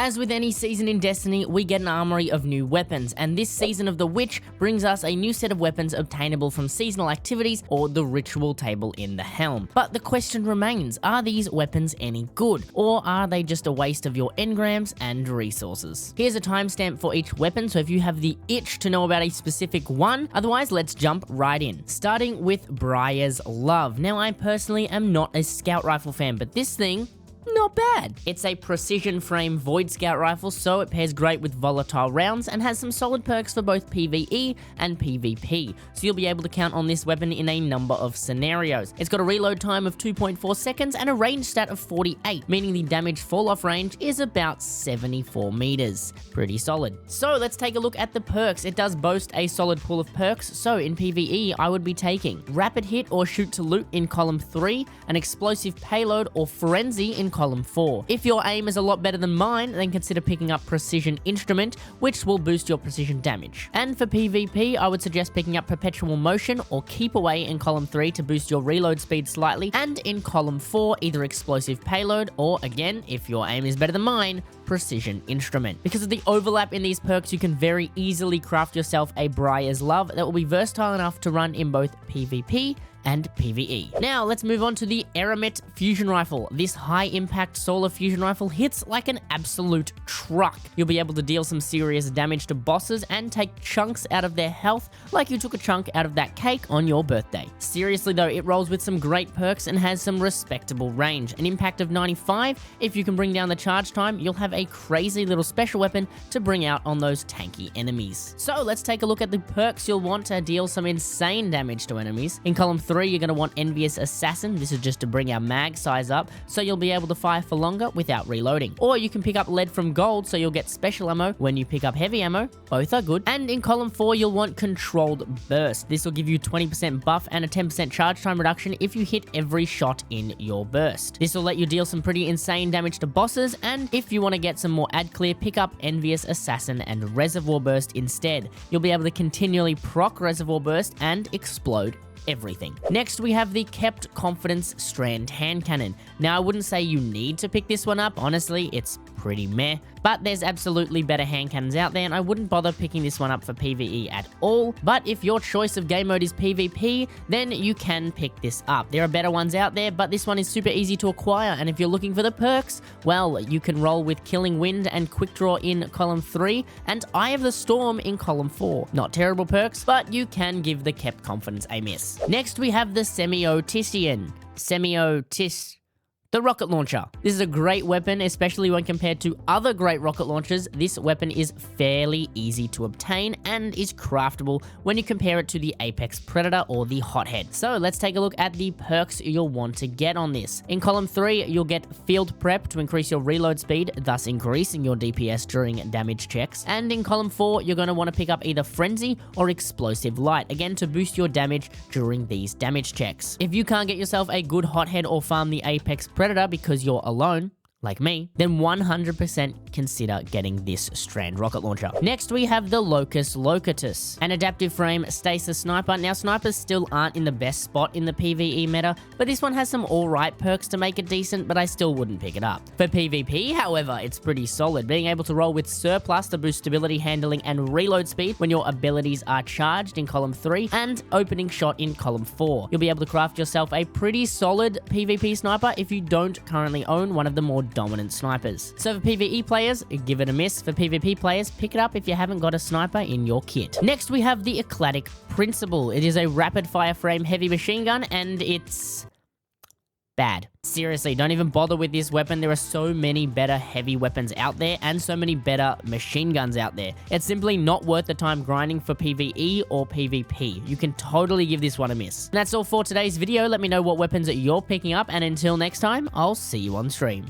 As with any season in Destiny, we get an armory of new weapons, and this season of the Witch brings us a new set of weapons obtainable from seasonal activities or the ritual table in the Helm. But the question remains, are these weapons any good, or are they just a waste of your engrams and resources? Here's a timestamp for each weapon, so if you have the itch to know about a specific one, otherwise let's jump right in. Starting with Briars Love. Now I personally am not a scout rifle fan, but this thing, not bad. It's a precision frame Void Scout rifle, so it pairs great with volatile rounds and has some solid perks for both PvE and PvP, so you'll be able to count on this weapon in a number of scenarios. It's got a reload time of 2.4 seconds and a range stat of 48, meaning the damage fall off range is about 74 meters. Pretty solid. So let's take a look at the perks. It does boast a solid pool of perks, so in PvE I would be taking Rapid Hit or Shoot to Loot in column 3, an Explosive Payload or Frenzy in column 4. If your aim is a lot better than mine, then consider picking up Precision Instrument, which will boost your precision damage. And for PvP, I would suggest picking up Perpetual Motion or Keep Away in column 3 to boost your reload speed slightly, and in column 4, either Explosive Payload or, again, if your aim is better than mine, Precision Instrument. Because of the overlap in these perks, you can very easily craft yourself a Briars Love that will be versatile enough to run in both PvP and PvE. Now let's move on to the Aramet Fusion Rifle. This high-impact solar fusion rifle hits like an absolute truck. You'll be able to deal some serious damage to bosses and take chunks out of their health like you took a chunk out of that cake on your birthday. Seriously though, it rolls with some great perks and has some respectable range. An impact of 95, if you can bring down the charge time, you'll have a crazy little special weapon to bring out on those tanky enemies. So let's take a look at the perks you'll want to deal some insane damage to enemies. In column 3, you're going to want Envious Assassin. This is just to bring our mag size up, so you'll be able to fire for longer without reloading. Or you can pick up Lead from Gold, so you'll get special ammo when you pick up heavy ammo. Both are good. And in column 4, you'll want Controlled Burst. This will give you 20% buff and a 10% charge time reduction if you hit every shot in your burst. This will let you deal some pretty insane damage to bosses, and if you want to get some more ad clear, pick up Envious Assassin and Reservoir Burst instead. You'll be able to continually proc Reservoir Burst and explode everything. Next, we have the Kept Confidence Strand Hand Cannon. Now, I wouldn't say you need to pick this one up. Honestly, it's pretty meh, but there's absolutely better hand cannons out there, and I wouldn't bother picking this one up for PvE at all. But if your choice of game mode is PvP, then you can pick this up. There are better ones out there, but this one is super easy to acquire, and if you're looking for the perks, well, you can roll with Killing Wind and Quick Draw in column 3, and Eye of the Storm in column 4. Not terrible perks, but you can give the Kept Confidence a miss. Next, we have the Semiotician. The rocket launcher. This is a great weapon, especially when compared to other great rocket launchers. This weapon is fairly easy to obtain and is craftable when you compare it to the Apex Predator or the Hothead. So let's take a look at the perks you'll want to get on this. In column 3, you'll get Field Prep to increase your reload speed, thus increasing your DPS during damage checks. And in column 4, you're going to want to pick up either Frenzy or Explosive Light, again to boost your damage during these damage checks. If you can't get yourself a good Hothead or farm the Apex Predator because you're alone, like me, then 100% consider getting this strand rocket launcher. Next, we have the Locus Locutus, an adaptive frame stasis sniper. Now, snipers still aren't in the best spot in the PvE meta, but this one has some alright perks to make it decent, but I still wouldn't pick it up. For PvP, however, it's pretty solid, being able to roll with Surplus to boost stability, handling, and reload speed when your abilities are charged in column 3, and Opening Shot in column 4. You'll be able to craft yourself a pretty solid PvP sniper if you don't currently own one of the more dominant snipers. So for PvE players, give it a miss. For PvP players, pick it up if you haven't got a sniper in your kit. Next, we have the Eclectic Principle. It is a rapid fire frame heavy machine gun, and it's bad. Seriously, don't even bother with this weapon. There are so many better heavy weapons out there and so many better machine guns out there. It's simply not worth the time grinding for PvE or PvP. You can totally give this one a miss. And that's all for today's video. Let me know what weapons you're picking up, and until next time, I'll see you on stream.